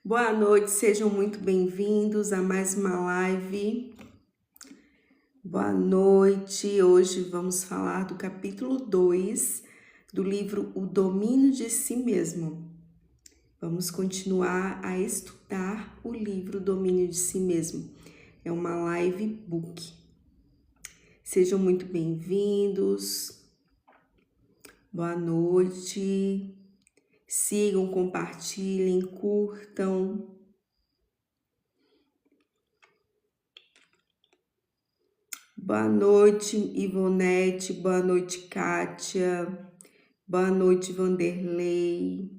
Boa noite, sejam muito bem-vindos a mais uma live. Boa noite, hoje vamos falar do capítulo 2 do livro O Domínio de Si Mesmo. Vamos continuar a estudar o livro Domínio de Si Mesmo. É uma live book. Sejam muito bem-vindos. Boa noite. Sigam, compartilhem, curtam. Boa noite, Ivonete. Boa noite, Kátia. Boa noite, Vanderlei.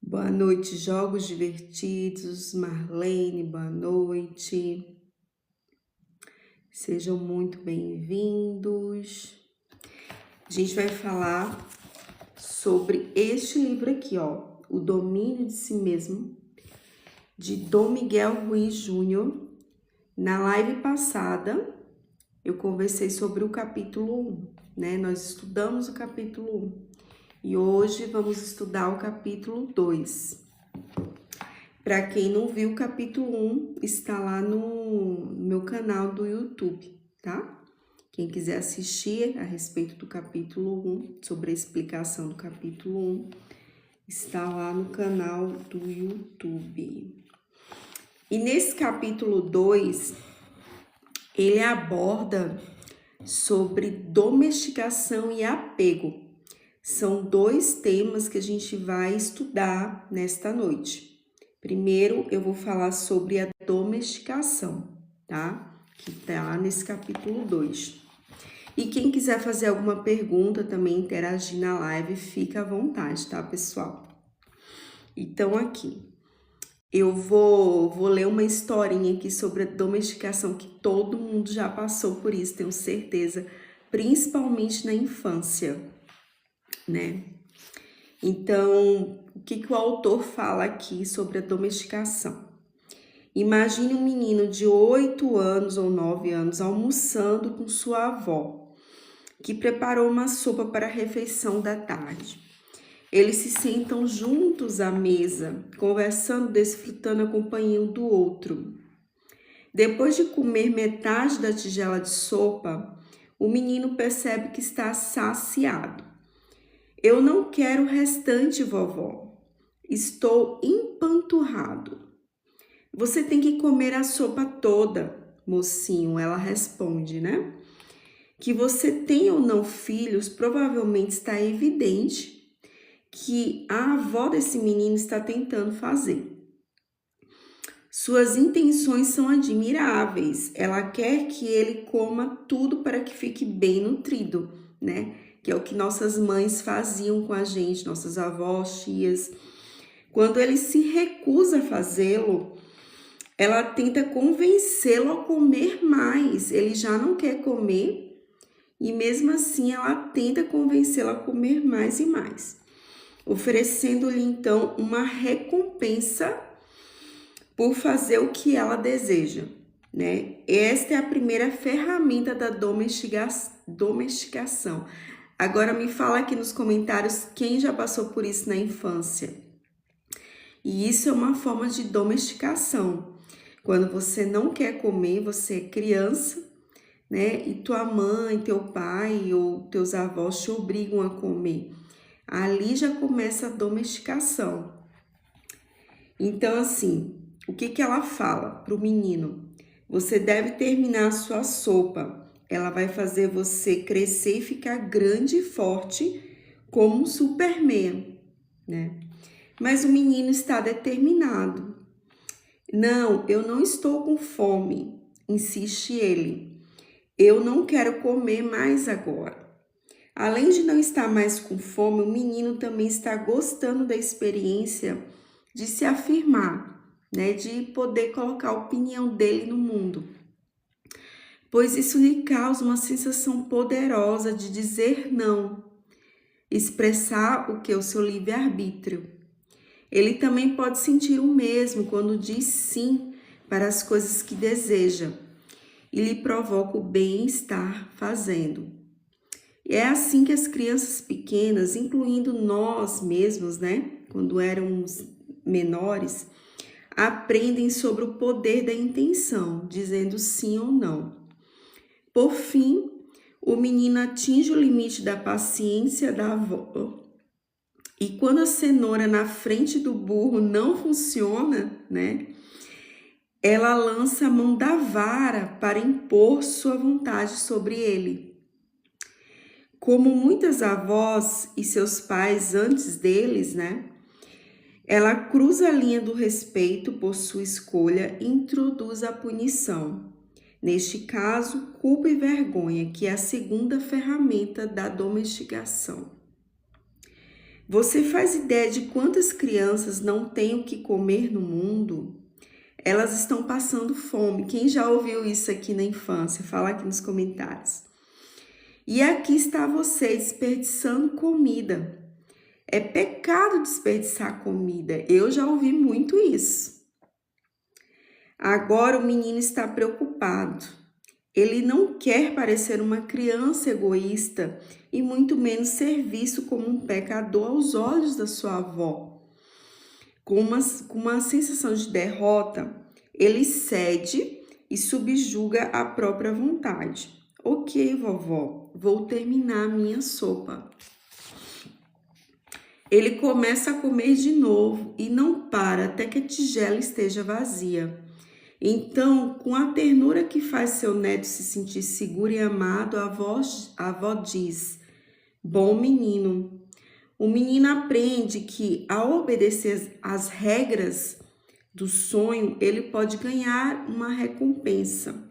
Boa noite, Jogos Divertidos. Marlene, boa noite. Sejam muito bem-vindos. A gente vai falar sobre este livro aqui, ó, O Domínio de Si Mesmo, de Dom Miguel Ruiz Júnior. Na live passada, eu conversei sobre o capítulo 1, né? Nós estudamos o capítulo 1 e hoje vamos estudar o capítulo 2. Para quem não viu, o capítulo 1 está lá no meu canal do YouTube, tá? Quem quiser assistir a respeito do capítulo 1, sobre a explicação do capítulo 1, está lá no canal do YouTube. E nesse capítulo 2, ele aborda sobre domesticação e apego. São dois temas que a gente vai estudar nesta noite. Primeiro, eu vou falar sobre a domesticação, tá? Que tá nesse capítulo 2. E quem quiser fazer alguma pergunta, também interagir na live, fica à vontade, tá, pessoal? Então, aqui, eu vou ler uma historinha aqui sobre a domesticação, que todo mundo já passou por isso, tenho certeza, principalmente na infância, né? Então, o que o autor fala aqui sobre a domesticação? Imagine um menino de 8 anos ou 9 anos almoçando com sua avó, que preparou uma sopa para a refeição da tarde. Eles se sentam juntos à mesa, conversando, desfrutando a companhia um do outro. Depois de comer metade da tigela de sopa, o menino percebe que está saciado. Eu não quero o restante, vovó. Estou empanturrado. Você tem que comer a sopa toda, mocinho, ela responde, né? Que você tem ou não filhos, provavelmente está evidente que a avó desse menino está tentando fazer. Suas intenções são admiráveis. Ela quer que ele coma tudo para que fique bem nutrido, né? Que é o que nossas mães faziam com a gente, nossas avós, tias. Quando ele se recusa a fazê-lo, ela tenta convencê-lo a comer mais. Ele já não quer comer e mesmo assim ela tenta convencê-lo a comer mais e mais, oferecendo-lhe então uma recompensa por fazer o que ela deseja, né? Esta é a primeira ferramenta da domesticação. Agora me fala aqui nos comentários quem já passou por isso na infância. E isso é uma forma de domesticação. Quando você não quer comer, você é criança, né? E tua mãe, teu pai ou teus avós te obrigam a comer. Ali já começa a domesticação. Então, assim, o que ela fala para o menino? Você deve terminar a sua sopa. Ela vai fazer você crescer e ficar grande e forte como um Superman, né? Mas o menino está determinado. Não, eu não estou com fome, insiste ele. Eu não quero comer mais agora. Além de não estar mais com fome, o menino também está gostando da experiência de se afirmar, né? De poder colocar a opinião dele no mundo. Pois isso lhe causa uma sensação poderosa de dizer não, expressar o que é o seu livre-arbítrio. Ele também pode sentir o mesmo quando diz sim para as coisas que deseja e lhe provoca o bem-estar fazendo. É assim que as crianças pequenas, incluindo nós mesmos, né? Quando éramos menores aprendem sobre o poder da intenção, dizendo sim ou não. Por fim, o menino atinge o limite da paciência da avó. E quando a cenoura na frente do burro não funciona, né? Ela lança a mão da vara para impor sua vontade sobre ele. Como muitas avós e seus pais antes deles, né? Ela cruza a linha do respeito por sua escolha e introduz a punição. Neste caso, culpa e vergonha, que é a segunda ferramenta da domesticação. Você faz ideia de quantas crianças não têm o que comer no mundo? Elas estão passando fome. Quem já ouviu isso aqui na infância? Fala aqui nos comentários. E aqui está você desperdiçando comida. É pecado desperdiçar comida. Eu já ouvi muito isso. Agora o menino está preocupado. Ele não quer parecer uma criança egoísta e muito menos ser visto como um pecador aos olhos da sua avó. Com uma sensação de derrota, ele cede e subjuga a própria vontade. Ok, vovó, vou terminar a minha sopa. Ele começa a comer de novo e não para até que a tigela esteja vazia. Então, com a ternura que faz seu neto se sentir seguro e amado, a avó diz: bom menino. O menino aprende que, ao obedecer às regras do sonho, ele pode ganhar uma recompensa.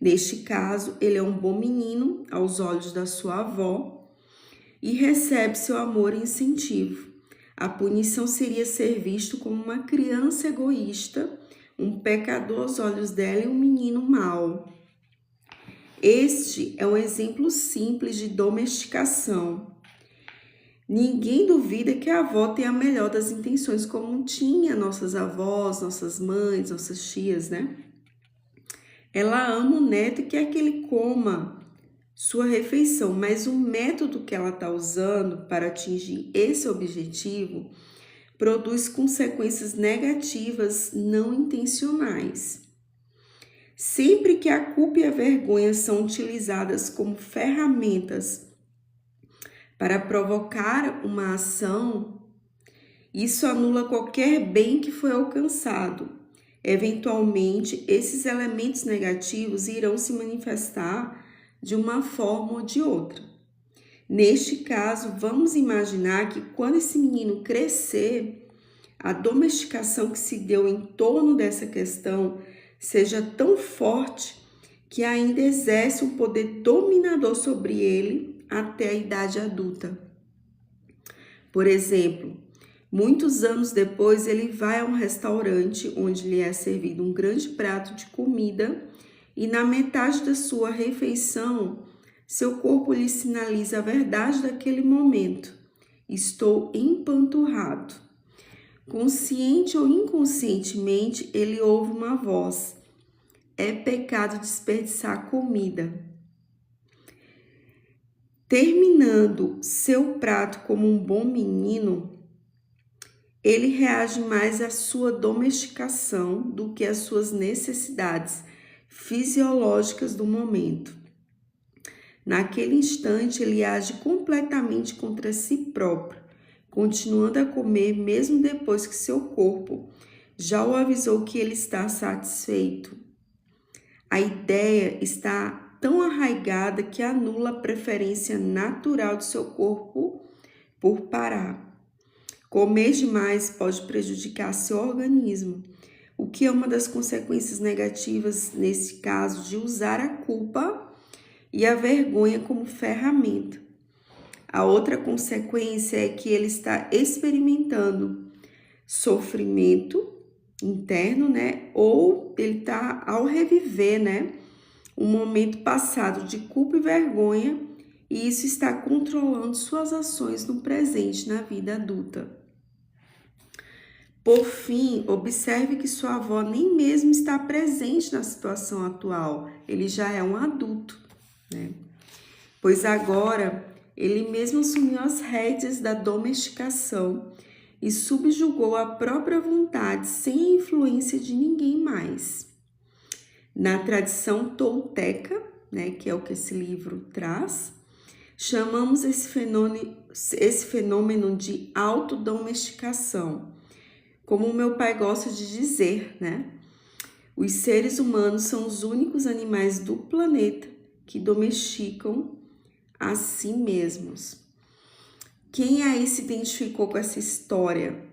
Neste caso, ele é um bom menino aos olhos da sua avó e recebe seu amor e incentivo. A punição seria ser visto como uma criança egoísta, um pecador aos olhos dela e um menino mau. Este é um exemplo simples de domesticação. Ninguém duvida que a avó tem a melhor das intenções, como tinha nossas avós, nossas mães, nossas tias, né? Ela ama o neto e quer que ele coma sua refeição, mas o método que ela está usando para atingir esse objetivo produz consequências negativas não intencionais. Sempre que a culpa e a vergonha são utilizadas como ferramentas para provocar uma ação, isso anula qualquer bem que foi alcançado. Eventualmente, esses elementos negativos irão se manifestar de uma forma ou de outra. Neste caso, vamos imaginar que quando esse menino crescer, a domesticação que se deu em torno dessa questão seja tão forte que ainda exerce um poder dominador sobre ele até a idade adulta. Por exemplo, muitos anos depois, ele vai a um restaurante onde lhe é servido um grande prato de comida e na metade da sua refeição, seu corpo lhe sinaliza a verdade daquele momento. Estou empanturrado. Consciente ou inconscientemente, ele ouve uma voz. É pecado desperdiçar comida. Terminando seu prato como um bom menino, ele reage mais à sua domesticação do que às suas necessidades fisiológicas do momento. Naquele instante, ele age completamente contra si próprio, continuando a comer mesmo depois que seu corpo já o avisou que ele está satisfeito. A ideia está tão arraigada que anula a preferência natural do seu corpo por parar. Comer demais pode prejudicar seu organismo, o que é uma das consequências negativas nesse caso de usar a culpa e a vergonha como ferramenta. A outra consequência é que ele está experimentando sofrimento interno, né? Ou ele está ao reviver, né? Um momento passado de culpa e vergonha, e isso está controlando suas ações no presente, na vida adulta. Por fim, observe que sua avó nem mesmo está presente na situação atual, ele já é um adulto, né? Pois agora ele mesmo assumiu as rédeas da domesticação e subjugou a própria vontade sem a influência de ninguém mais. Na tradição tolteca, né, que é o que esse livro traz, chamamos esse fenômeno de autodomesticação. Como o meu pai gosta de dizer, né? Os seres humanos são os únicos animais do planeta que domesticam a si mesmos. Quem aí se identificou com essa história?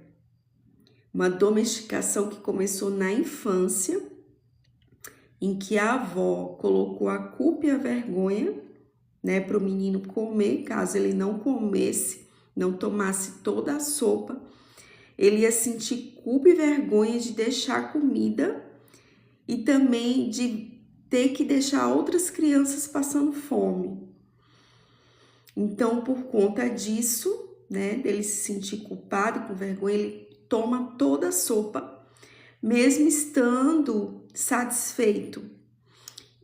Uma domesticação que começou na infância, em que a avó colocou a culpa e a vergonha, né, para o menino comer. Caso ele não comesse, não tomasse toda a sopa, ele ia sentir culpa e vergonha de deixar a comida e também de ter que deixar outras crianças passando fome. Então, por conta disso, né, dele se sentir culpado e com vergonha, ele toma toda a sopa, mesmo estando satisfeito.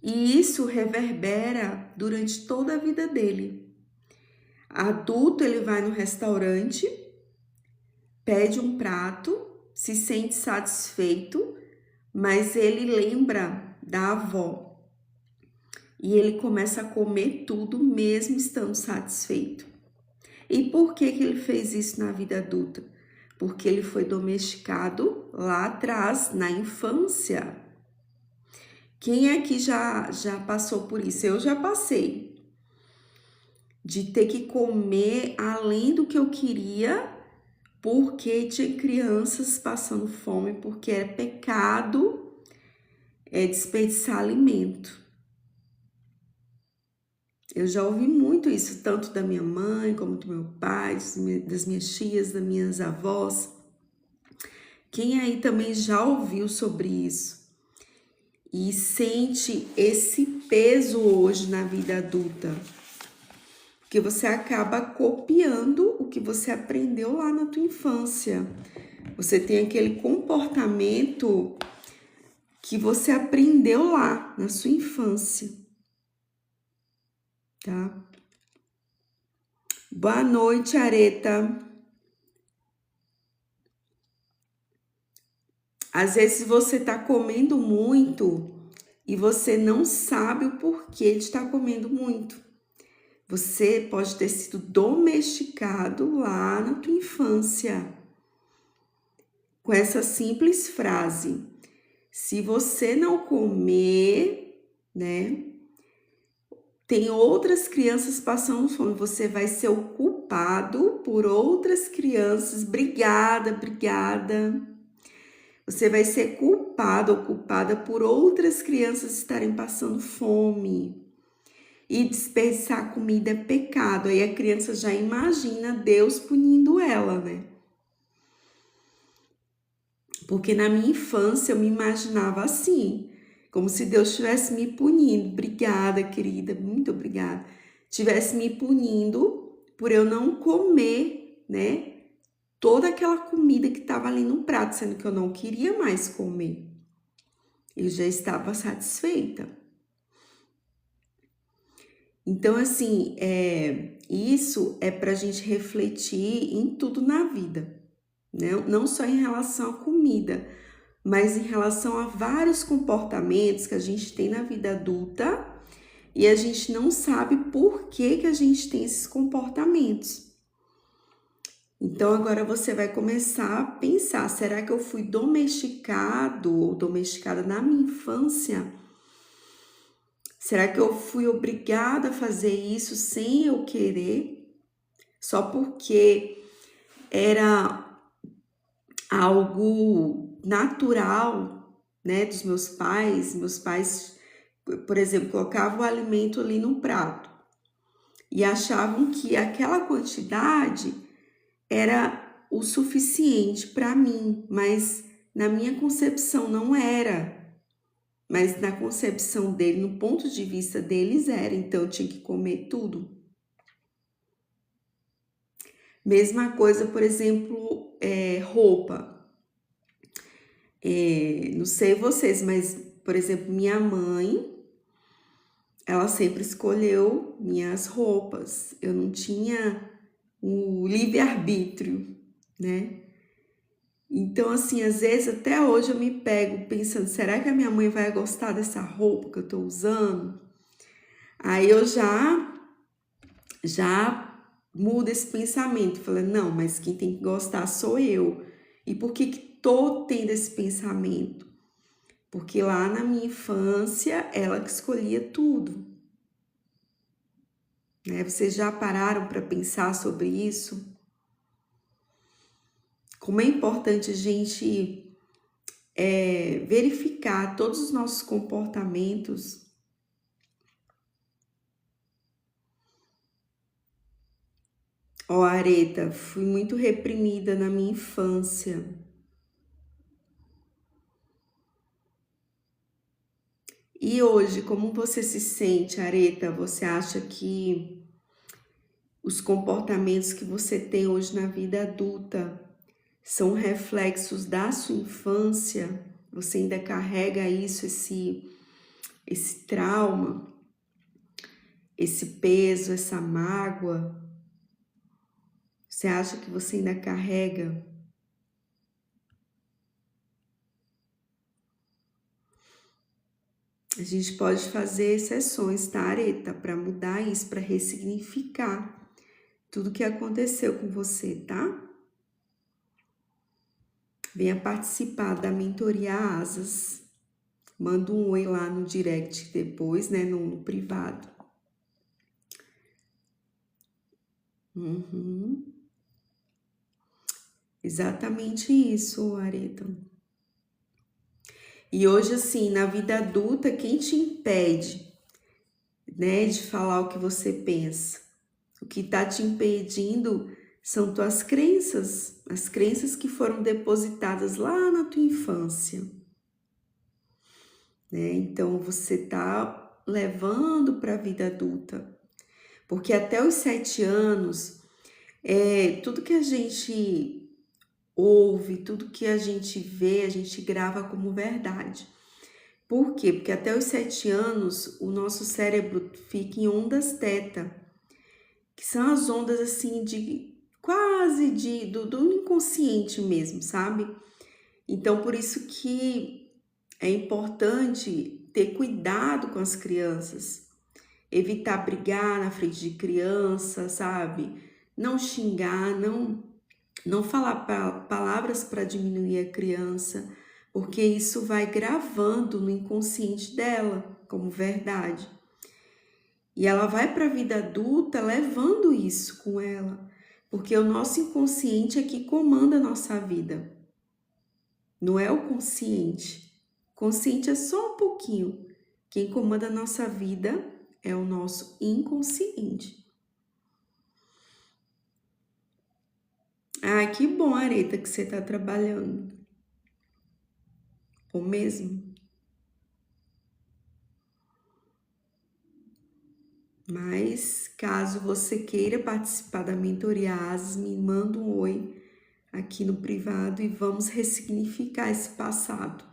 E isso reverbera durante toda a vida dele. Adulto, ele vai no restaurante, pede um prato, se sente satisfeito, mas ele lembra da avó. E ele começa a comer tudo mesmo estando satisfeito. E por que ele fez isso na vida adulta? Porque ele foi domesticado lá atrás, na infância. Quem aqui já passou por isso? Eu já passei. De ter que comer além do que eu queria, porque tinha crianças passando fome, porque era pecado desperdiçar alimento. Eu já ouvi muito isso, tanto da minha mãe, como do meu pai, das minhas tias, das minhas avós. Quem aí também já ouviu sobre isso? E sente esse peso hoje na vida adulta? Porque você acaba copiando o que você aprendeu lá na tua infância. Você tem aquele comportamento que você aprendeu lá na sua infância. Tá? Boa noite, Areta. Às vezes você tá comendo muito e você não sabe o porquê de estar comendo muito. Você pode ter sido domesticado lá na tua infância. Com essa simples frase: se você não comer, né? Tem outras crianças passando fome, você vai ser o culpado por outras crianças. Obrigada. Você vai ser culpado ou culpada por outras crianças estarem passando fome. E desperdiçar comida é pecado. Aí a criança já imagina Deus punindo ela, né? Porque na minha infância eu me imaginava assim, como se Deus estivesse me punindo. Obrigada, querida, muito obrigada. Estivesse me punindo por eu não comer, né? Toda aquela comida que estava ali no prato, sendo que eu não queria mais comer. Eu já estava satisfeita. Então, assim, isso é para a gente refletir em tudo na vida, né? Não só em relação à comida, mas em relação a vários comportamentos que a gente tem na vida adulta e a gente não sabe por que a gente tem esses comportamentos. Então, agora você vai começar a pensar, será que eu fui domesticado ou domesticada na minha infância? Será que eu fui obrigada a fazer isso sem eu querer? Só porque era algo natural, né, dos meus pais. Meus pais, por exemplo, colocavam o alimento ali no prato e achavam que aquela quantidade era o suficiente para mim, mas na minha concepção não era. Mas na concepção dele, no ponto de vista deles era, então eu tinha que comer tudo. Mesma coisa, por exemplo, roupa. Não sei vocês, mas, por exemplo, minha mãe, ela sempre escolheu minhas roupas. Eu não tinha o livre-arbítrio, né? Então, assim, às vezes até hoje eu me pego pensando, será que a minha mãe vai gostar dessa roupa que eu tô usando? Aí eu já mudo esse pensamento, falando, não, mas quem tem que gostar sou eu. E por que que tô tendo esse pensamento? Porque lá na minha infância, ela que escolhia tudo, né? Vocês já pararam para pensar sobre isso? Como é importante a gente verificar todos os nossos comportamentos. Ó, Areta, fui muito reprimida na minha infância. E hoje, como você se sente, Areta? Você acha que os comportamentos que você tem hoje na vida adulta são reflexos da sua infância? Você ainda carrega isso, esse trauma, esse peso, essa mágoa? Você acha que você ainda carrega? A gente pode fazer sessões, tá, Areta? Para mudar isso, para ressignificar tudo que aconteceu com você, tá? Venha participar da mentoria Asas. Manda um oi lá no direct depois, né? No privado. Uhum. Exatamente isso, Areta. E hoje, assim, na vida adulta, quem te impede, né, de falar o que você pensa? O que está te impedindo são tuas crenças, as crenças que foram depositadas lá na tua infância, né? Então, você está levando para a vida adulta. Porque até os 7 anos, tudo que a gente ouve, tudo que a gente vê, a gente grava como verdade. Por quê? Porque até os 7 anos, o nosso cérebro fica em ondas teta, que são as ondas assim de quase do inconsciente mesmo, sabe? Então, por isso que é importante ter cuidado com as crianças, evitar brigar na frente de criança, sabe? Não xingar, não falar palavras para diminuir a criança, porque isso vai gravando no inconsciente dela como verdade. E ela vai para a vida adulta levando isso com ela, porque o nosso inconsciente é que comanda a nossa vida, não é o consciente. O consciente é só um pouquinho. Quem comanda a nossa vida é o nosso inconsciente. Ah, que bom, Areta, que você está trabalhando. Bom mesmo. Mas, caso você queira participar da mentoria Asas, me manda um oi aqui no privado e vamos ressignificar esse passado.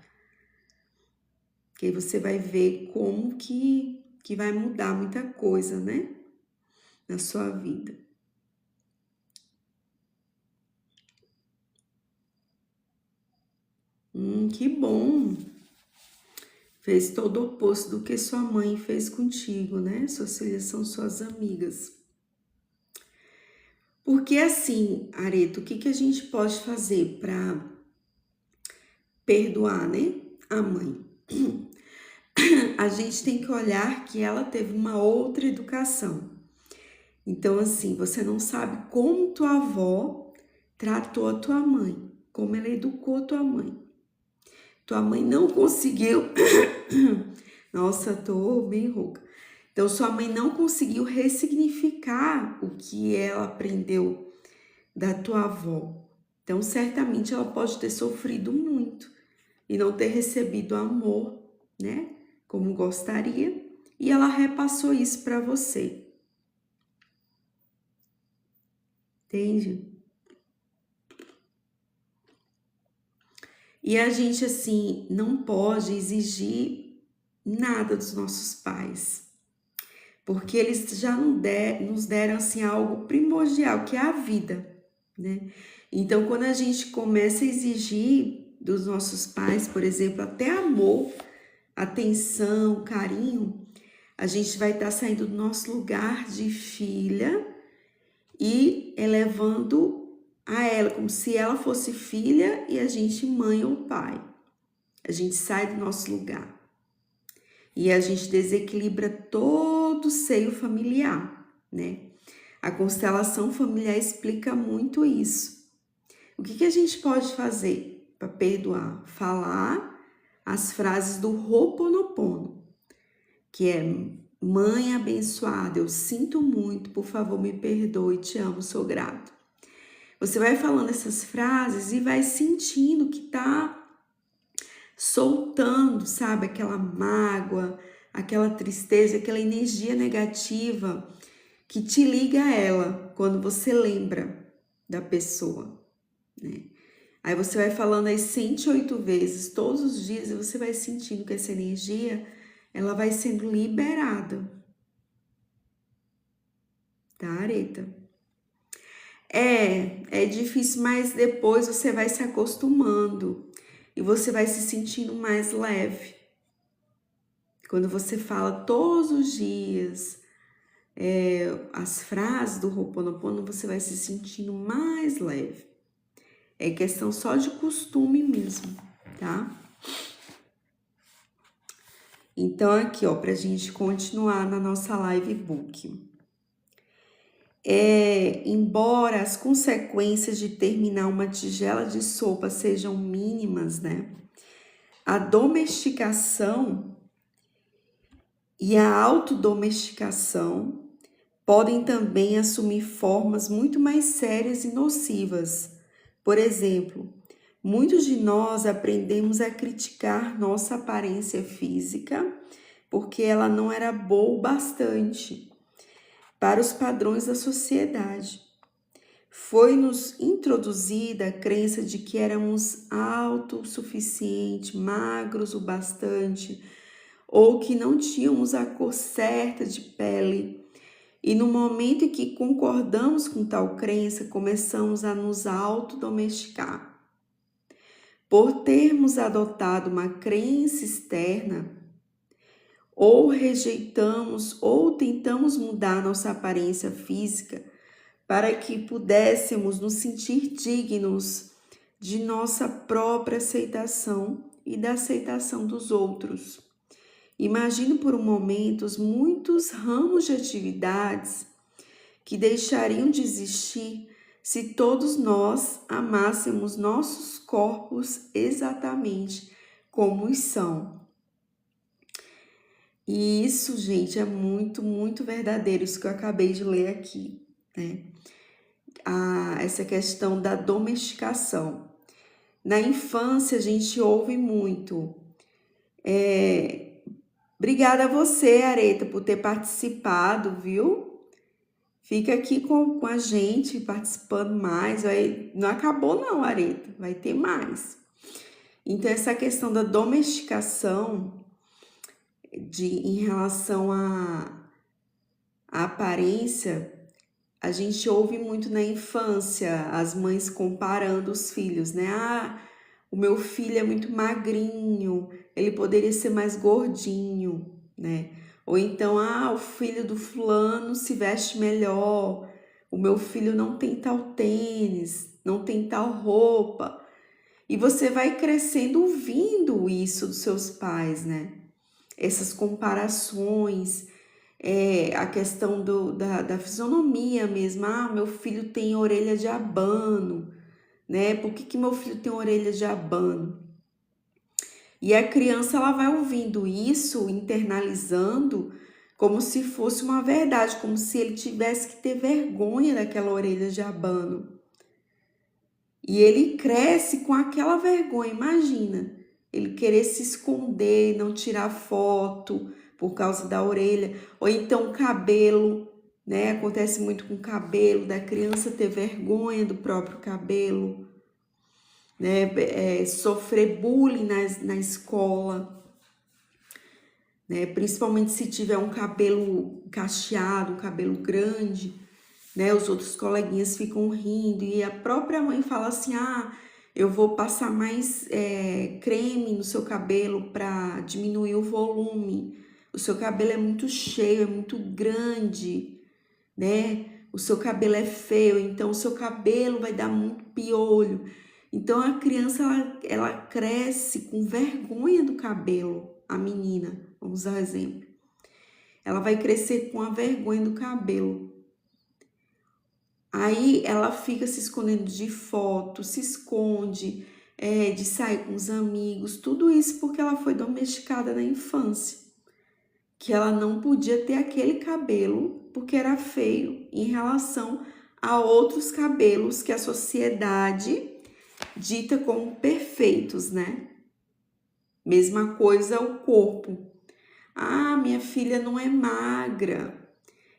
Que aí você vai ver como que vai mudar muita coisa, né? Na sua vida. Que bom! Fez todo o oposto do que sua mãe fez contigo, né? Suas filhas são suas amigas. Porque assim, Areto, o que que a gente pode fazer para perdoar, né? A mãe. A gente tem que olhar que ela teve uma outra educação. Então, assim, você não sabe como tua avó tratou a tua mãe, como ela educou tua mãe. Tua mãe não conseguiu. Nossa, tô bem rouca. Então, sua mãe não conseguiu ressignificar o que ela aprendeu da tua avó. Então, certamente ela pode ter sofrido muito e não ter recebido amor, né? Como gostaria. E ela repassou isso para você. Entende? E a gente, assim, não pode exigir nada dos nossos pais, porque eles já nos deram, assim, algo primordial, que é a vida. né? Então, quando a gente começa a exigir dos nossos pais, por exemplo, até amor, atenção, carinho, a gente vai estar saindo do nosso lugar de filha e elevando a ela como se ela fosse filha e a gente mãe ou pai. A gente sai do nosso lugar e a gente desequilibra todo o seio familiar, né? A constelação familiar explica muito isso. O que a gente pode fazer para perdoar? Falar as frases do Ho'oponopono, que é: mãe abençoada, eu sinto muito, por favor me perdoe, te amo, sou grato. Você vai falando essas frases e vai sentindo que tá soltando, sabe, aquela mágoa, aquela tristeza, aquela energia negativa que te liga a ela quando você lembra da pessoa, né? Aí você vai falando aí 108 vezes todos os dias e você vai sentindo que essa energia ela vai sendo liberada, tá, Areta? É difícil, mas depois você vai se acostumando e você vai se sentindo mais leve. Quando você fala todos os dias as frases do Ho'oponopono, você vai se sentindo mais leve. É questão só de costume mesmo, tá? Então, aqui, ó, pra gente continuar na nossa live book. Embora as consequências de terminar uma tigela de sopa sejam mínimas, né? A domesticação e a autodomesticação podem também assumir formas muito mais sérias e nocivas. Por exemplo, muitos de nós aprendemos a criticar nossa aparência física porque ela não era boa o bastante para os padrões da sociedade. Foi-nos introduzida a crença de que éramos autossuficientes, magros o bastante, ou que não tínhamos a cor certa de pele. E no momento em que concordamos com tal crença, começamos a nos autodomesticar. Por termos adotado uma crença externa, ou rejeitamos ou tentamos mudar nossa aparência física para que pudéssemos nos sentir dignos de nossa própria aceitação e da aceitação dos outros. Imagine por um momento os muitos ramos de atividades que deixariam de existir se todos nós amássemos nossos corpos exatamente como são. E isso, gente, é muito, muito verdadeiro, isso que eu acabei de ler aqui, né? Essa questão da domesticação. Na infância, a gente ouve muito. Obrigada a você, Areta, por ter participado, viu? Fica aqui com a gente, participando mais. Não acabou não, Areta, vai ter mais. Então, essa questão da domesticação em relação à aparência, a gente ouve muito na infância, as mães comparando os filhos, né? O meu filho é muito magrinho, ele poderia ser mais gordinho, né? Ou então, o filho do fulano se veste melhor, o meu filho não tem tal tênis, não tem tal roupa. E você vai crescendo ouvindo isso dos seus pais, né? Essas comparações, a questão da fisionomia mesmo. Meu filho tem orelha de abano, né? Por que meu filho tem orelha de abano? E a criança ela vai ouvindo isso, internalizando como se fosse uma verdade, como se ele tivesse que ter vergonha daquela orelha de abano. E ele cresce com aquela vergonha, imagina, ele querer se esconder, não tirar foto por causa da orelha, ou então cabelo, né? Acontece muito com o cabelo, da criança ter vergonha do próprio cabelo, né? Sofrer bullying na escola, né? Principalmente se tiver um cabelo cacheado, um cabelo grande, né? Os outros coleguinhas ficam rindo e a própria mãe fala assim: ah, eu vou passar mais creme no seu cabelo para diminuir o volume. O seu cabelo é muito cheio, é muito grande, né? O seu cabelo é feio, então o seu cabelo vai dar muito piolho. Então a criança ela cresce com vergonha do cabelo, a menina, vamos dar um exemplo. Ela vai crescer com a vergonha do cabelo. Aí ela fica se escondendo de foto, se esconde de sair com os amigos, tudo isso porque ela foi domesticada na infância. Que ela não podia ter aquele cabelo porque era feio em relação a outros cabelos que a sociedade dita como perfeitos, né? Mesma coisa o corpo. Ah, minha filha não é magra.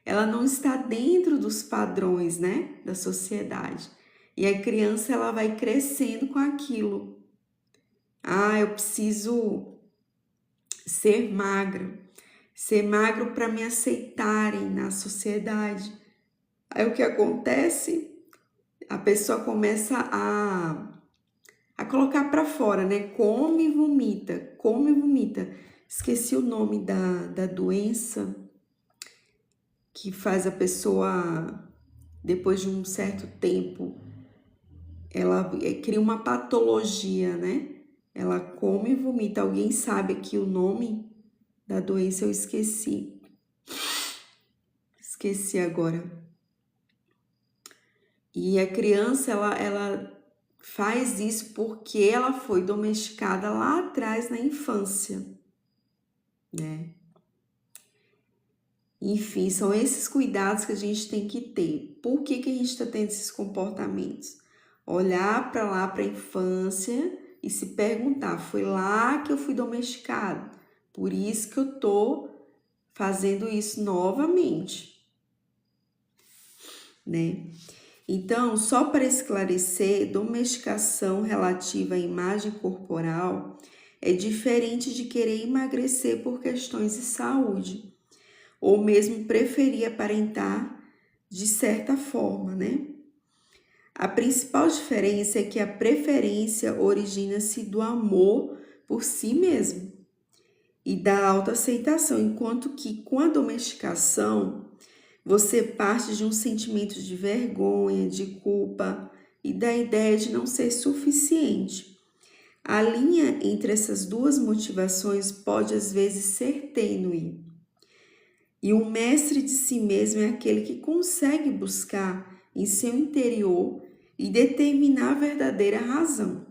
Ela não está dentro dos padrões, né, da sociedade. E a criança ela vai crescendo com aquilo. Ah, eu preciso ser magra. Ser magro para me aceitarem na sociedade. Aí o que acontece? A pessoa começa a colocar para fora, né? Come e vomita, come e vomita. Esqueci o nome da doença que faz a pessoa, depois de um certo tempo, ela cria uma patologia, né? Ela come e vomita. Alguém sabe aqui o nome da doença? Eu esqueci. Esqueci agora. E a criança, ela faz isso porque ela foi domesticada lá atrás na infância, né? Enfim, são esses cuidados que a gente tem que ter. Por que a gente está tendo esses comportamentos? Olhar para lá, para a infância e se perguntar, foi lá que eu fui domesticado, por isso que eu tô fazendo isso novamente, né? Então, só para esclarecer, domesticação relativa à imagem corporal é diferente de querer emagrecer por questões de saúde, ou mesmo preferir aparentar de certa forma, né? A principal diferença é que a preferência origina-se do amor por si mesmo e da autoaceitação, enquanto que com a domesticação você parte de um sentimento de vergonha, de culpa e da ideia de não ser suficiente. A linha entre essas duas motivações pode às vezes ser tênue. E o mestre de si mesmo é aquele que consegue buscar em seu interior e determinar a verdadeira razão.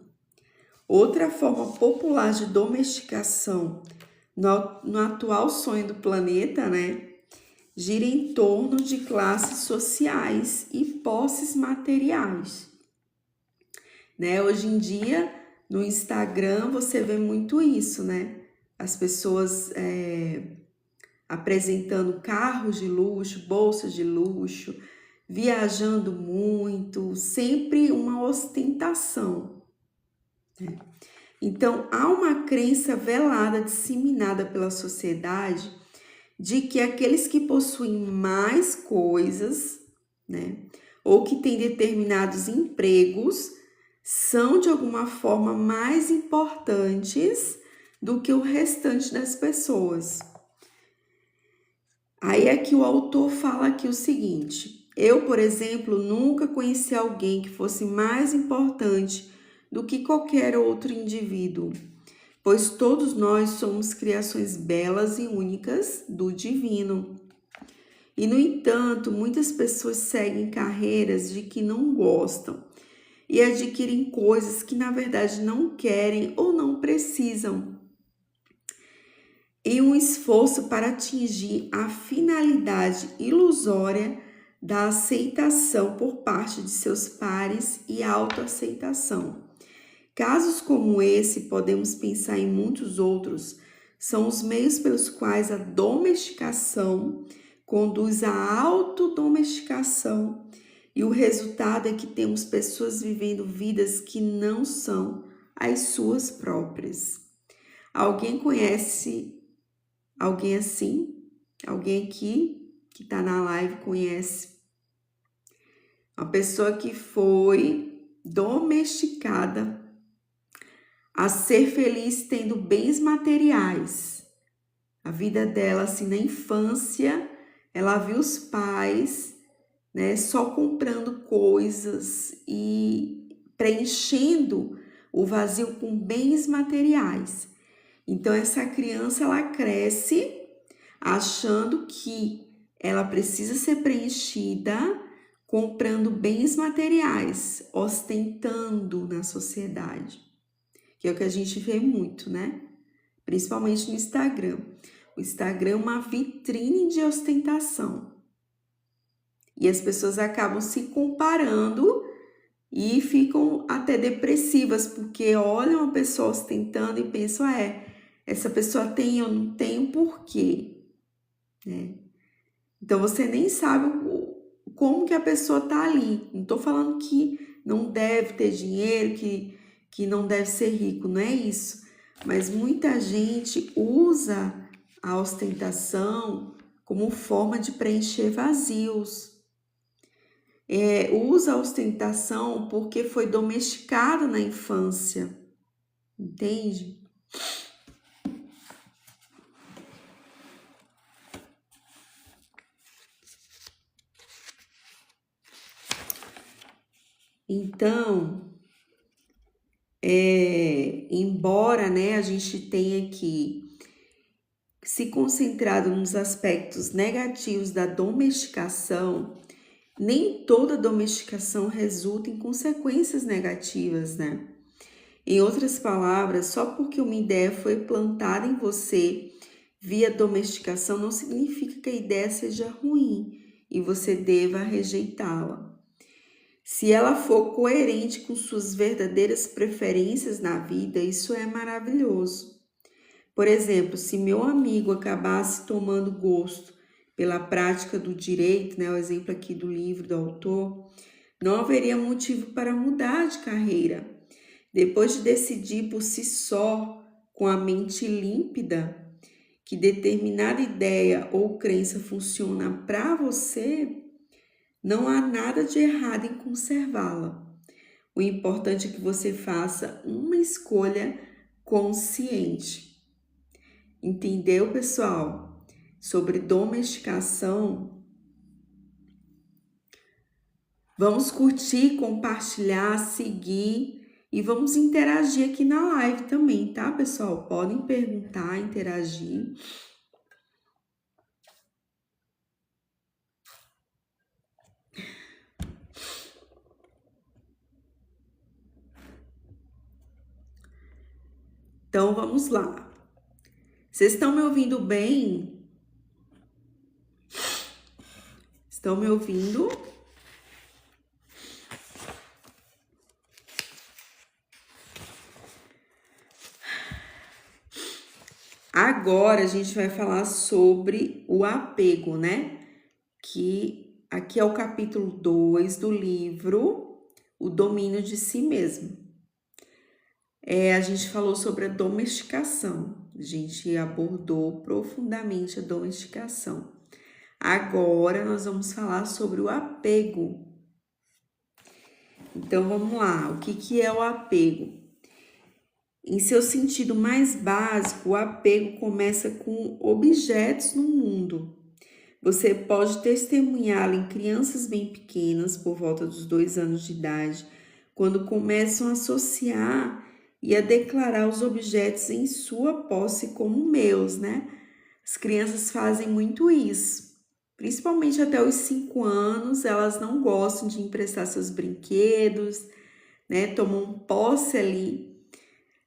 Outra forma popular de domesticação no atual sonho do planeta, né, gira em torno de classes sociais e posses materiais. Né? Hoje em dia, no Instagram, você vê muito isso, né? As pessoas apresentando carros de luxo, bolsas de luxo, viajando muito, sempre uma ostentação. Né? Então, há uma crença velada, disseminada pela sociedade, de que aqueles que possuem mais coisas, né, ou que têm determinados empregos, são de alguma forma mais importantes do que o restante das pessoas. Aí é que o autor fala aqui o seguinte: eu, por exemplo, nunca conheci alguém que fosse mais importante do que qualquer outro indivíduo, pois todos nós somos criações belas e únicas do divino. E, no entanto, muitas pessoas seguem carreiras de que não gostam e adquirem coisas que, na verdade, não querem ou não precisam, em um esforço para atingir a finalidade ilusória da aceitação por parte de seus pares e autoaceitação. Casos como esse, podemos pensar em muitos outros, são os meios pelos quais a domesticação conduz à autodomesticação e o resultado é que temos pessoas vivendo vidas que não são as suas próprias. Alguém conhece alguém assim? Alguém aqui que está na live conhece Uma pessoa que foi domesticada a ser feliz tendo bens materiais. A vida dela, assim, na infância, ela viu os pais, né, só comprando coisas e preenchendo o vazio com bens materiais. Então, essa criança, ela cresce achando que ela precisa ser preenchida comprando bens materiais, ostentando na sociedade, que é o que a gente vê muito, né? Principalmente no Instagram. O Instagram é uma vitrine de ostentação. E as pessoas acabam se comparando e ficam até depressivas, porque olham a pessoa ostentando e pensam, essa pessoa tem, eu não tenho, por quê? Né? Então, você nem sabe como que a pessoa tá ali. Não tô falando que não deve ter dinheiro, que não deve ser rico, não é isso. Mas muita gente usa a ostentação como forma de preencher vazios. Usa a ostentação porque foi domesticado na infância, entende? Então, embora, né, a gente tenha que se concentrado nos aspectos negativos da domesticação, nem toda domesticação resulta em consequências negativas, né? Em outras palavras, só porque uma ideia foi plantada em você via domesticação não significa que a ideia seja ruim e você deva rejeitá-la. Se ela for coerente com suas verdadeiras preferências na vida, isso é maravilhoso. Por exemplo, se meu amigo acabasse tomando gosto pela prática do direito, né, o exemplo aqui do livro do autor, não haveria motivo para mudar de carreira. Depois de decidir por si só, com a mente límpida, que determinada ideia ou crença funciona para você, não há nada de errado em conservá-la. O importante é que você faça uma escolha consciente. Entendeu, pessoal? Sobre domesticação. Vamos curtir, compartilhar, seguir e vamos interagir aqui na live também, tá, pessoal? Podem perguntar, interagir. Então, vamos lá. Vocês estão me ouvindo bem? Estão me ouvindo? Agora a gente vai falar sobre o apego, né? Que aqui é o capítulo 2 do livro O Domínio de Si Mesmo. A gente falou sobre a domesticação, a gente abordou profundamente a domesticação. Agora nós vamos falar sobre o apego. Então vamos lá, o que é o apego? Em seu sentido mais básico, o apego começa com objetos no mundo. Você pode testemunhá-lo em crianças bem pequenas, por volta dos 2 anos de idade, quando começam a associar e a declarar os objetos em sua posse como meus, né? As crianças fazem muito isso. Principalmente até os 5 anos, elas não gostam de emprestar seus brinquedos, né? Tomam posse ali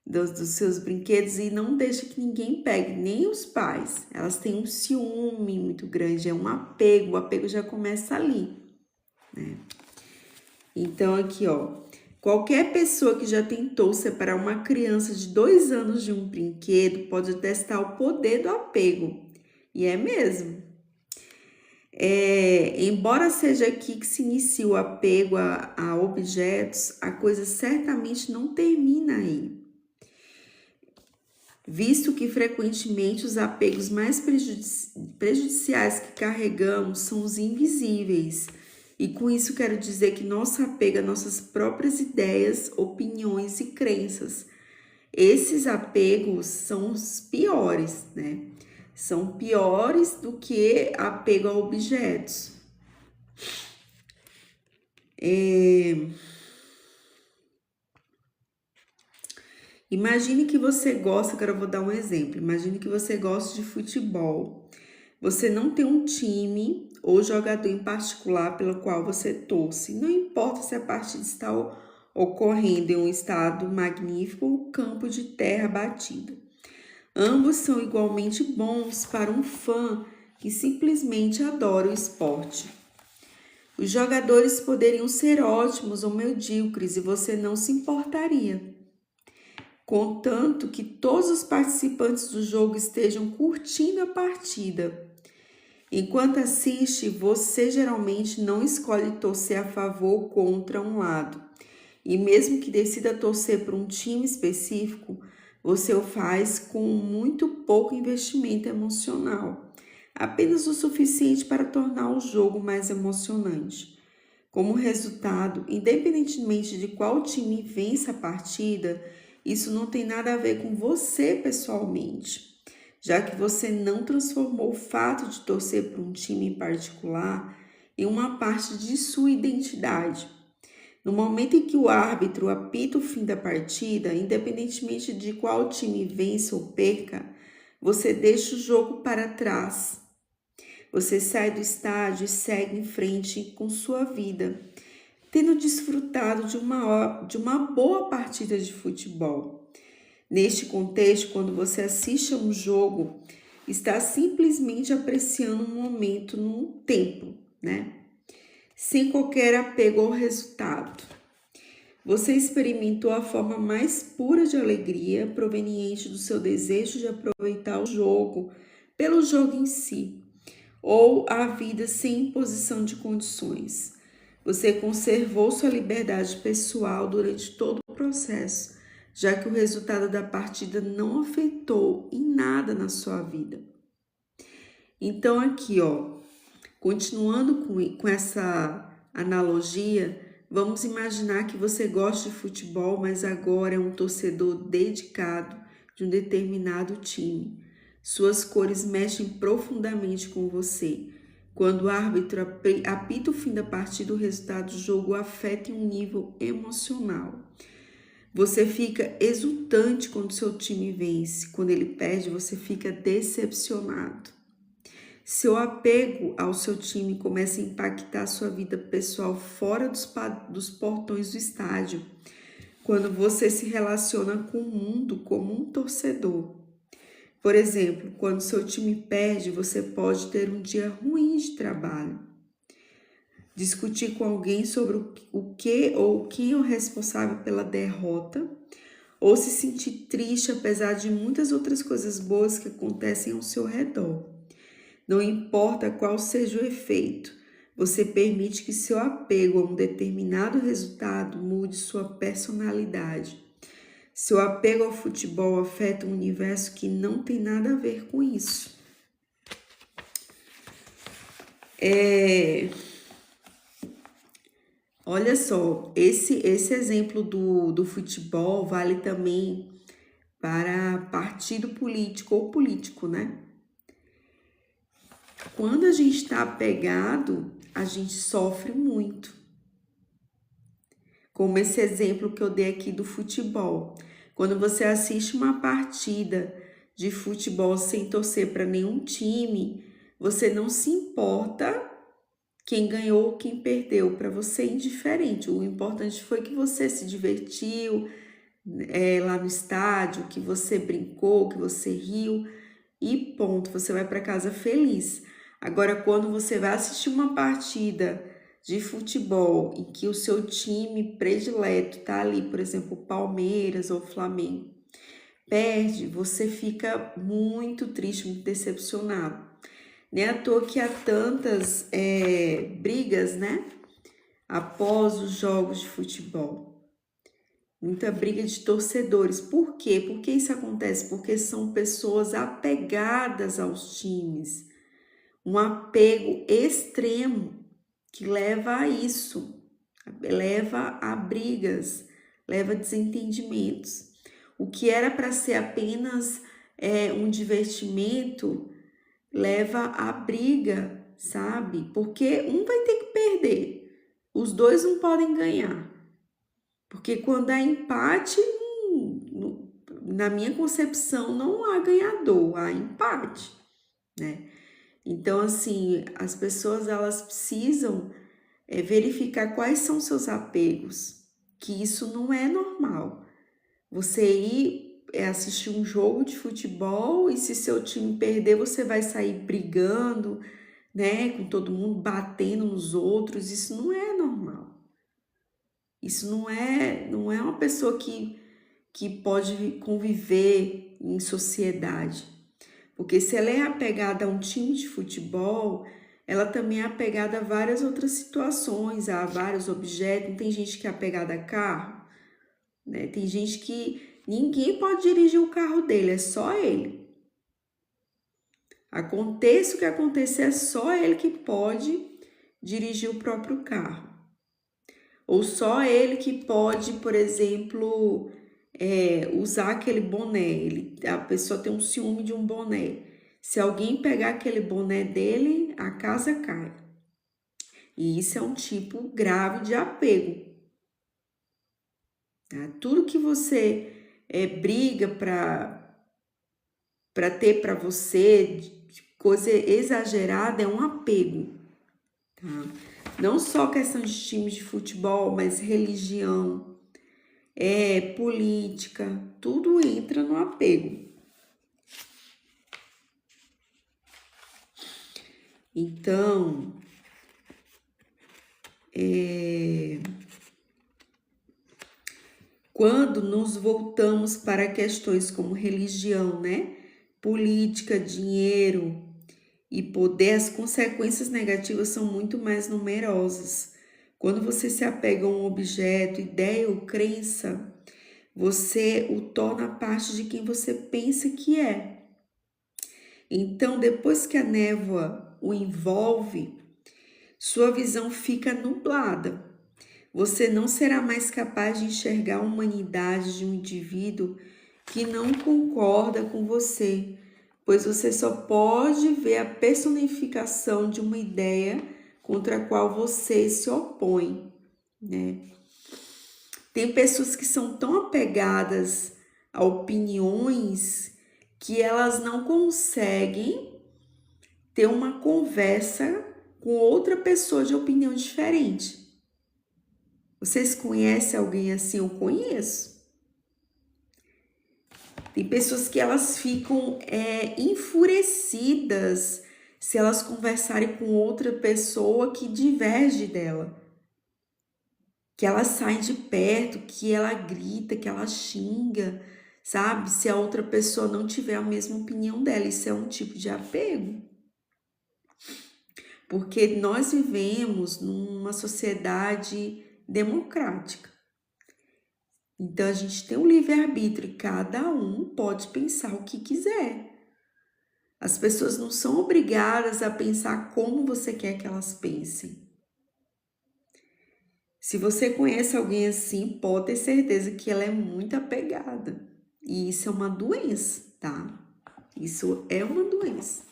dos seus brinquedos e não deixa que ninguém pegue, nem os pais. Elas têm um ciúme muito grande, é um apego, o apego já começa ali, né? Então, aqui, ó, qualquer pessoa que já tentou separar uma criança de 2 anos de um brinquedo pode testar o poder do apego. E é mesmo. Embora seja aqui que se inicia o apego a objetos, a coisa certamente não termina aí. Visto que frequentemente os apegos mais prejudiciais que carregamos são os invisíveis, E com isso quero dizer que nosso apego a nossas próprias ideias, opiniões e crenças. Esses apegos são os piores, né? São piores do que apego a objetos. Imagine que você gosta, agora eu vou dar um exemplo. Imagine que você gosta de futebol. Você não tem um time ou jogador em particular pelo qual você torce. Não importa se a partida está ocorrendo em um estado magnífico ou campo de terra batida. Ambos são igualmente bons para um fã que simplesmente adora o esporte. Os jogadores poderiam ser ótimos ou medíocres e você não se importaria, contanto que todos os participantes do jogo estejam curtindo a partida. Enquanto assiste, você geralmente não escolhe torcer a favor ou contra um lado. E mesmo que decida torcer por um time específico, você o faz com muito pouco investimento emocional, apenas o suficiente para tornar o jogo mais emocionante. Como resultado, independentemente de qual time vença a partida, isso não tem nada a ver com você pessoalmente, já que você não transformou o fato de torcer por um time em particular em uma parte de sua identidade. No momento em que o árbitro apita o fim da partida, independentemente de qual time vença ou perca, você deixa o jogo para trás. Você sai do estádio e segue em frente com sua vida, tendo desfrutado de uma boa partida de futebol. Neste contexto, quando você assiste a um jogo, está simplesmente apreciando um momento num tempo, né? Sem qualquer apego ao resultado. Você experimentou a forma mais pura de alegria proveniente do seu desejo de aproveitar o jogo pelo jogo em si, ou a vida sem imposição de condições. Você conservou sua liberdade pessoal durante todo o processo, já que o resultado da partida não afetou em nada na sua vida. Então aqui, continuando com essa analogia, vamos imaginar que você gosta de futebol, mas agora é um torcedor dedicado de um determinado time. Suas cores mexem profundamente com você. Quando o árbitro apita o fim da partida, o resultado do jogo o afeta em um nível emocional. Você fica exultante quando seu time vence. Quando ele perde, você fica decepcionado. Seu apego ao seu time começa a impactar sua vida pessoal fora dos portões do estádio, quando você se relaciona com o mundo como um torcedor. Por exemplo, quando seu time perde, você pode ter um dia ruim de trabalho. Discutir com alguém sobre o que ou quem é o responsável pela derrota, ou se sentir triste apesar de muitas outras coisas boas que acontecem ao seu redor. Não importa qual seja o efeito, você permite que seu apego a um determinado resultado mude sua personalidade. Seu apego ao futebol afeta um universo que não tem nada a ver com isso. Olha só, esse exemplo do futebol vale também para partido político ou político, né? Quando a gente está apegado, a gente sofre muito. Como esse exemplo que eu dei aqui do futebol. Quando você assiste uma partida de futebol sem torcer para nenhum time, você não se importa quem ganhou ou quem perdeu. Para você é indiferente. O importante foi que você se divertiu lá no estádio, que você brincou, que você riu e ponto. Você vai para casa feliz. Agora, quando você vai assistir uma partida de futebol em que o seu time predileto tá ali, por exemplo, Palmeiras ou Flamengo, perde, você fica muito triste, muito decepcionado. Nem à toa que há tantas brigas, né? Após os jogos de futebol. Muita briga de torcedores. Por quê? Por que isso acontece? Porque são pessoas apegadas aos times. Um apego extremo que leva a isso, leva a brigas, leva a desentendimentos. O que era para ser apenas um divertimento leva a briga, sabe? Porque um vai ter que perder, os dois não podem ganhar. Porque quando há empate, na minha concepção, não há ganhador, há empate, né? Então, assim, as pessoas, elas precisam verificar quais são seus apegos, que isso não é normal. Você ir assistir um jogo de futebol e se seu time perder, você vai sair brigando, né, com todo mundo, batendo nos outros, isso não é normal. Isso não é uma pessoa que pode conviver em sociedade. Porque se ela é apegada a um time de futebol, ela também é apegada a várias outras situações, a vários objetos. Não tem gente que é apegada a carro, né? Tem gente que ninguém pode dirigir o carro dele, é só ele. Aconteça o que acontecer, é só ele que pode dirigir o próprio carro. Ou só ele que pode, por exemplo, usar aquele boné. A pessoa tem um ciúme de um boné. Se alguém pegar aquele boné dele, a casa cai. E isso é um tipo grave de apego. Tá? Tudo que você briga para ter para você, coisa exagerada, é um apego. Tá? Não só questão de times de futebol, mas religião, política, tudo entra no apego. Então, quando nos voltamos para questões como religião, né, política, dinheiro e poder, as consequências negativas são muito mais numerosas. Quando você se apega a um objeto, ideia ou crença, você o torna parte de quem você pensa que é. Então, depois que a névoa o envolve, sua visão fica nublada. Você não será mais capaz de enxergar a humanidade de um indivíduo que não concorda com você, pois você só pode ver a personificação de uma ideia contra a qual você se opõe, né? Tem pessoas que são tão apegadas a opiniões que elas não conseguem ter uma conversa com outra pessoa de opinião diferente. Vocês conhecem alguém assim? Eu conheço. Tem pessoas que elas ficam enfurecidas se elas conversarem com outra pessoa que diverge dela. Que ela sai de perto, que ela grita, que ela xinga, sabe? Se a outra pessoa não tiver a mesma opinião dela. Isso é um tipo de apego. Porque nós vivemos numa sociedade democrática. Então, a gente tem um livre-arbítrio e cada um pode pensar o que quiser. As pessoas não são obrigadas a pensar como você quer que elas pensem. Se você conhece alguém assim, pode ter certeza que ela é muito apegada. E isso é uma doença, tá? Isso é uma doença.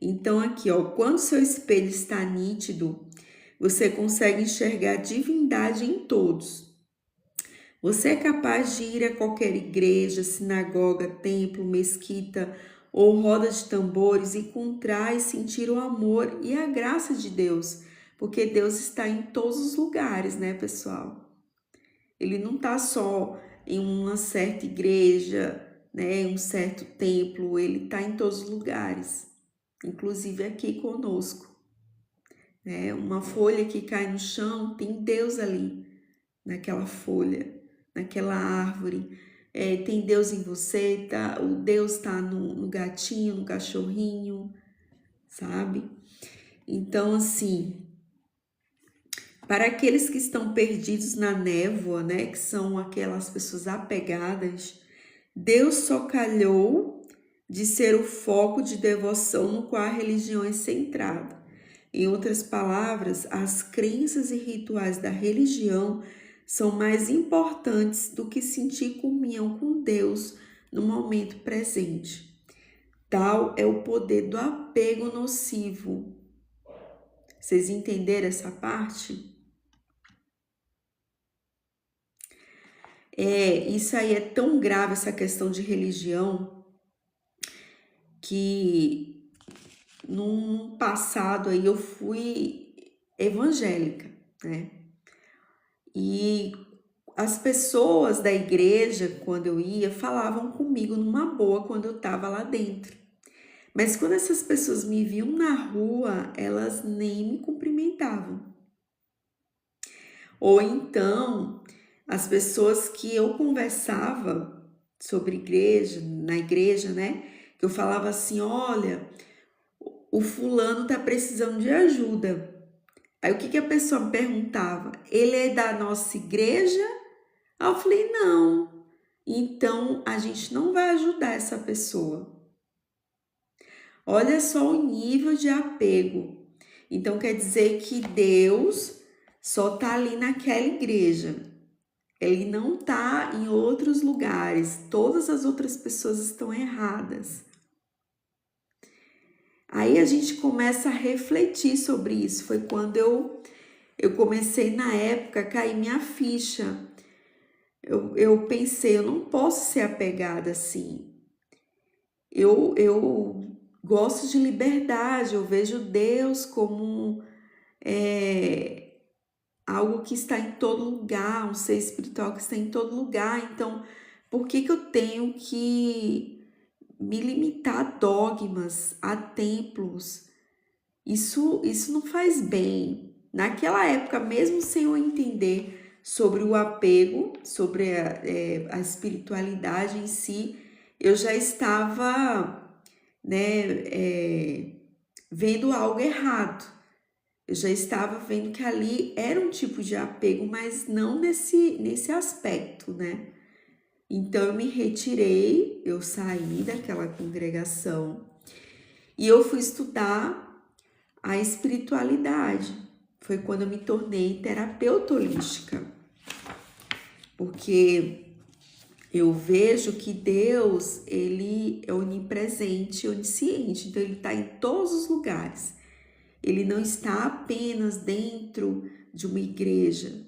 Então, aqui, ó, quando seu espelho está nítido, você consegue enxergar a divindade em todos. Você é capaz de ir a qualquer igreja, sinagoga, templo, mesquita ou roda de tambores, encontrar e sentir o amor e a graça de Deus, porque Deus está em todos os lugares, né, pessoal? Ele não está só em uma certa igreja, né, em um certo templo, ele está em todos os lugares, inclusive aqui conosco. Né? Uma folha que cai no chão, tem Deus ali, naquela folha, naquela árvore. Tem Deus em você, tá? O Deus está no gatinho, no cachorrinho, sabe? Então, assim, para aqueles que estão perdidos na névoa, né, que são aquelas pessoas apegadas, Deus só calhou de ser o foco de devoção no qual a religião é centrada. Em outras palavras, as crenças e rituais da religião são mais importantes do que sentir comunhão com Deus no momento presente. Tal é o poder do apego nocivo. Vocês entenderam essa parte? Isso aí é tão grave, essa questão de religião, que num passado aí eu fui evangélica, né? E as pessoas da igreja, quando eu ia, falavam comigo numa boa quando eu estava lá dentro. Mas quando essas pessoas me viam na rua, elas nem me cumprimentavam. Ou então, as pessoas que eu conversava sobre igreja, na igreja, né? Que eu falava assim, olha, o fulano tá precisando de ajuda. Aí o que a pessoa me perguntava? Ele é da nossa igreja? Aí eu falei, não. Então, a gente não vai ajudar essa pessoa. Olha só o nível de apego. Então, quer dizer que Deus só tá ali naquela igreja. Ele não tá em outros lugares. Todas as outras pessoas estão erradas. Aí a gente começa a refletir sobre isso. Foi quando eu comecei, na época, a cair minha ficha. Eu pensei, eu não posso ser apegada assim. Eu gosto de liberdade, eu vejo Deus como algo que está em todo lugar, um ser espiritual que está em todo lugar. Então, por que eu tenho que me limitar a dogmas, a templos? Isso não faz bem. Naquela época, mesmo sem eu entender sobre o apego, sobre a espiritualidade em si, eu já estava, vendo algo errado. Eu já estava vendo que ali era um tipo de apego, mas não nesse aspecto, né? Então eu me retirei, eu saí daquela congregação e eu fui estudar a espiritualidade. Foi quando eu me tornei terapeuta holística. Porque eu vejo que Deus, ele é onipresente, onisciente, então ele está em todos os lugares. Ele não está apenas dentro de uma igreja.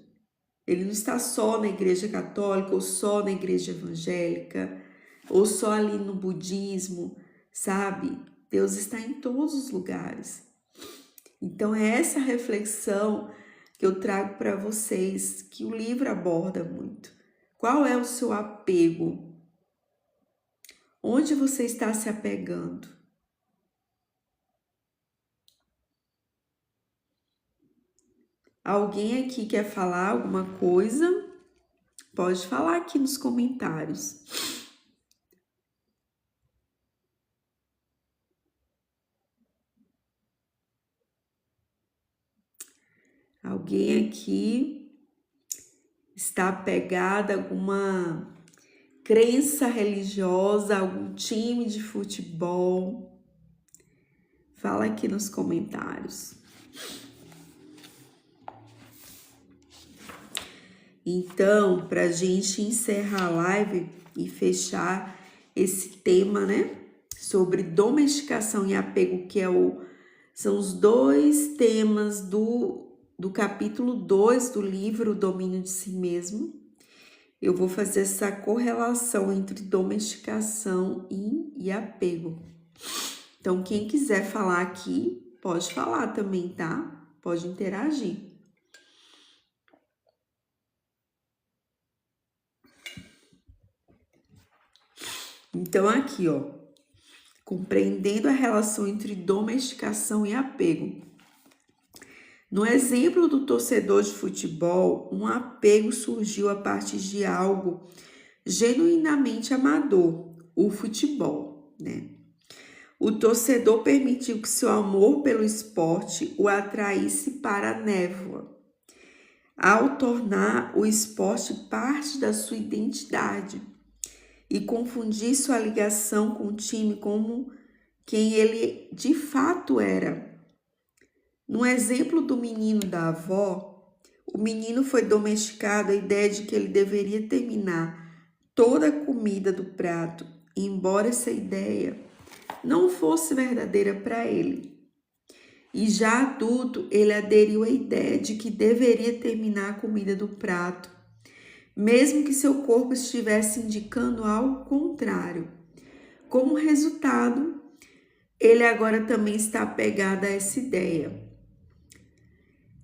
Ele não está só na igreja católica, ou só na igreja evangélica, ou só ali no budismo, sabe? Deus está em todos os lugares. Então é essa reflexão que eu trago para vocês, que o livro aborda muito. Qual é o seu apego? Onde você está se apegando? Alguém aqui quer falar alguma coisa? Pode falar aqui nos comentários. Alguém aqui está apegado a alguma crença religiosa, algum time de futebol? Fala aqui nos comentários. Então, para a gente encerrar a live e fechar esse tema, né, sobre domesticação e apego, que são os dois temas do capítulo 2 do livro O Domínio de Si Mesmo. Eu vou fazer essa correlação entre domesticação e apego. Então, quem quiser falar aqui, pode falar também, tá? Pode interagir. Então, aqui, ó, compreendendo a relação entre domesticação e apego. No exemplo do torcedor de futebol, um apego surgiu a partir de algo genuinamente amador, o futebol, né? O torcedor permitiu que seu amor pelo esporte o atraísse para a névoa, ao tornar o esporte parte da sua identidade. e confundir sua ligação com o time como quem ele de fato era. No exemplo do menino da avó, o menino foi domesticado à ideia de que ele deveria terminar toda a comida do prato, embora essa ideia não fosse verdadeira para ele. E já adulto, ele aderiu à ideia de que deveria terminar a comida do prato, mesmo que seu corpo estivesse indicando algo contrário. Como resultado, ele agora também está apegado a essa ideia.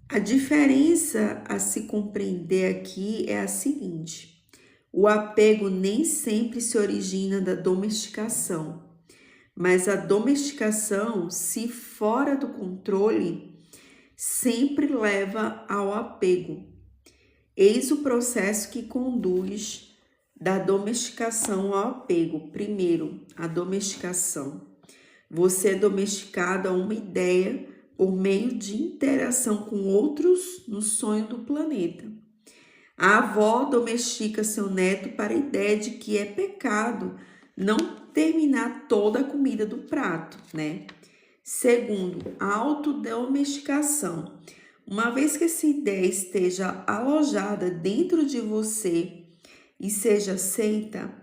A diferença a se compreender aqui é a seguinte: o apego nem sempre se origina da domesticação. Mas a domesticação, se fora do controle, sempre leva ao apego. Eis o processo que conduz da domesticação ao apego. Primeiro, a domesticação. Você é domesticado a uma ideia por meio de interação com outros no sonho do planeta. A avó domestica seu neto para a ideia de que é pecado não terminar toda a comida do prato, né? Segundo, a autodomesticação. Uma vez que essa ideia esteja alojada dentro de você e seja aceita,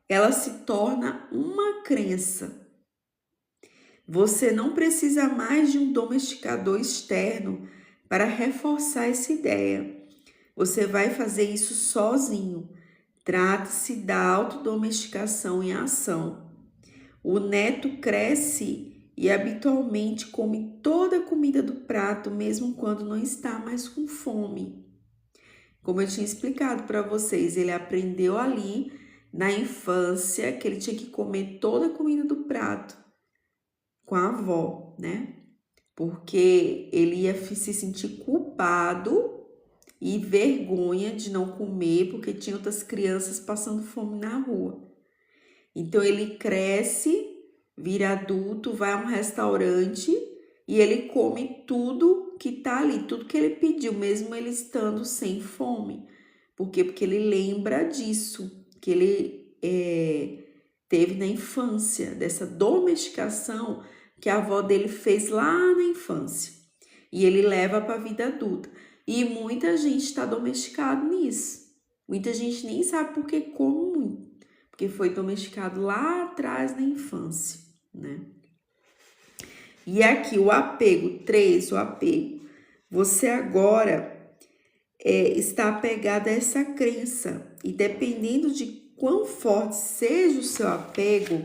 ela se torna uma crença. Você não precisa mais de um domesticador externo para reforçar essa ideia. Você vai fazer isso sozinho. Trata-se da autodomesticação em ação. O neto cresce e habitualmente come toda a comida do prato, mesmo quando não está mais com fome. Como eu tinha explicado para vocês, ele aprendeu ali na infância que ele tinha que comer toda a comida do prato com a avó, né? Porque ele ia se sentir culpado e vergonha de não comer porque tinha outras crianças passando fome na rua. Então ele cresce, vira adulto, vai a um restaurante e ele come tudo que tá ali, tudo que ele pediu, mesmo ele estando sem fome. Por quê? Porque ele lembra disso, que ele teve na infância, dessa domesticação que a avó dele fez lá na infância. E ele leva para a vida adulta. E muita gente está domesticado nisso. Muita gente nem sabe por que come muito. Porque foi domesticado lá atrás na infância, né? E aqui o apego, 3, o apego. Você agora está apegado a essa crença. E dependendo de quão forte seja o seu apego,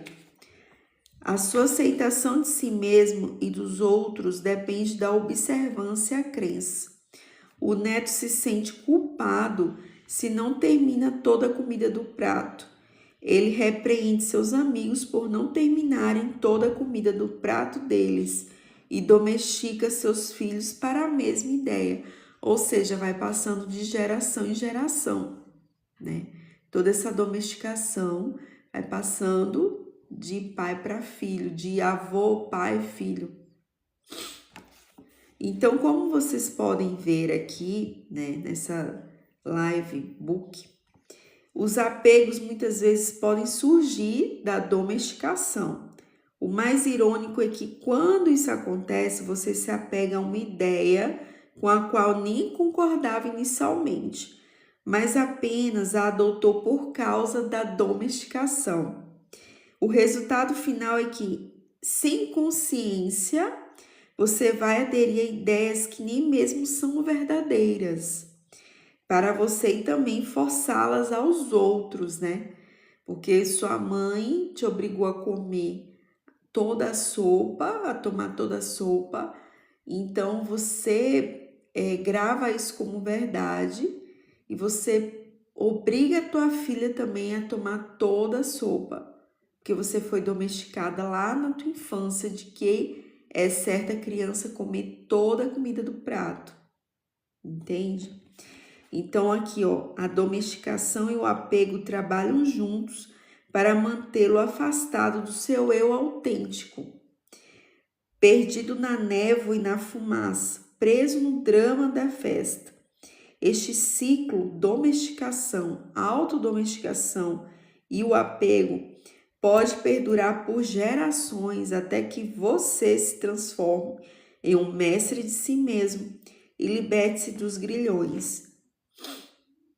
a sua aceitação de si mesmo e dos outros depende da observância à crença. O neto se sente culpado se não termina toda a comida do prato. Ele repreende seus amigos por não terminarem toda a comida do prato deles e domestica seus filhos para a mesma ideia. Ou seja, vai passando de geração em geração, né? Toda essa domesticação vai passando de pai para filho, de avô, pai, filho. Então, como vocês podem ver aqui, né, nessa live book, os apegos muitas vezes podem surgir da domesticação. O mais irônico é que quando isso acontece, você se apega a uma ideia com a qual nem concordava inicialmente, mas apenas a adotou por causa da domesticação. O resultado final é que, sem consciência, você vai aderir a ideias que nem mesmo são verdadeiras, para você também forçá-las aos outros, né? Porque sua mãe te obrigou a comer toda a sopa, a tomar toda a sopa, então você grava isso como verdade e você obriga a tua filha também a tomar toda a sopa, porque você foi domesticada lá na tua infância de que é certa a criança comer toda a comida do prato, entende? Então aqui, ó, a domesticação e o apego trabalham juntos para mantê-lo afastado do seu eu autêntico, perdido na névoa e na fumaça, preso no drama da festa. Este ciclo, domesticação, autodomesticação e o apego pode perdurar por gerações até que você se transforme em um mestre de si mesmo e liberte-se dos grilhões,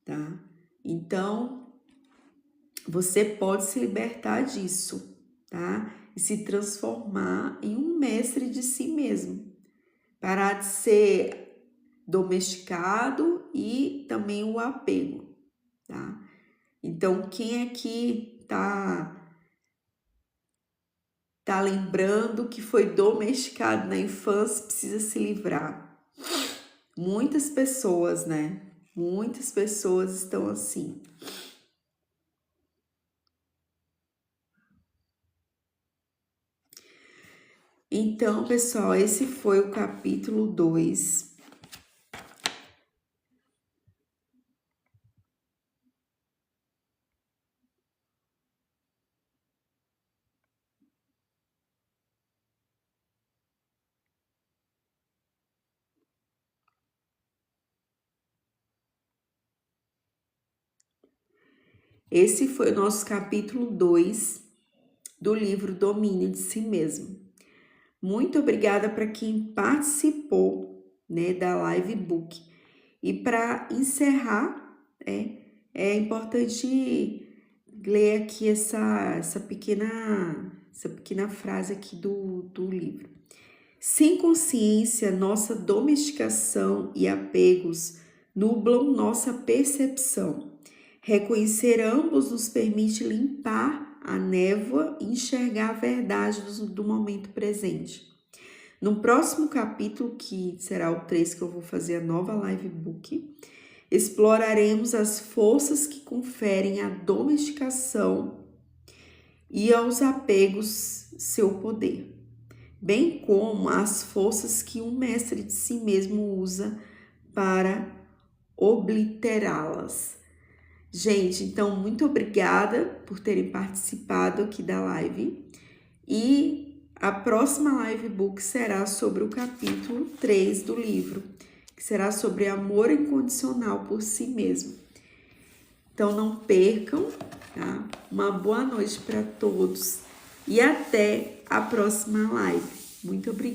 tá? Então, você pode se libertar disso, tá? E se transformar em um mestre de si mesmo. Parar de ser domesticado e também o apego, tá? Então, quem aqui tá lembrando que foi domesticado na infância precisa se livrar? Muitas pessoas, né? Muitas pessoas estão assim. Então, pessoal, esse foi o capítulo 2. Esse foi o nosso capítulo 2 do livro Domínio de Si Mesmo. Muito obrigada para quem participou, né, da live book. E para encerrar, é importante ler aqui essa pequena frase aqui do livro. Sem consciência, nossa domesticação e apegos nublam nossa percepção. Reconhecer ambos nos permite limpar a névoa e enxergar a verdade do momento presente. No próximo capítulo, que será o 3, que eu vou fazer a nova live book, exploraremos as forças que conferem à domesticação e aos apegos seu poder, bem como as forças que um mestre de si mesmo usa para obliterá-las. Gente, então, muito obrigada por terem participado aqui da live. E a próxima live book será sobre o capítulo 3 do livro, que será sobre amor incondicional por si mesmo. Então, não percam, tá? Uma boa noite para todos e até a próxima live. Muito obrigada.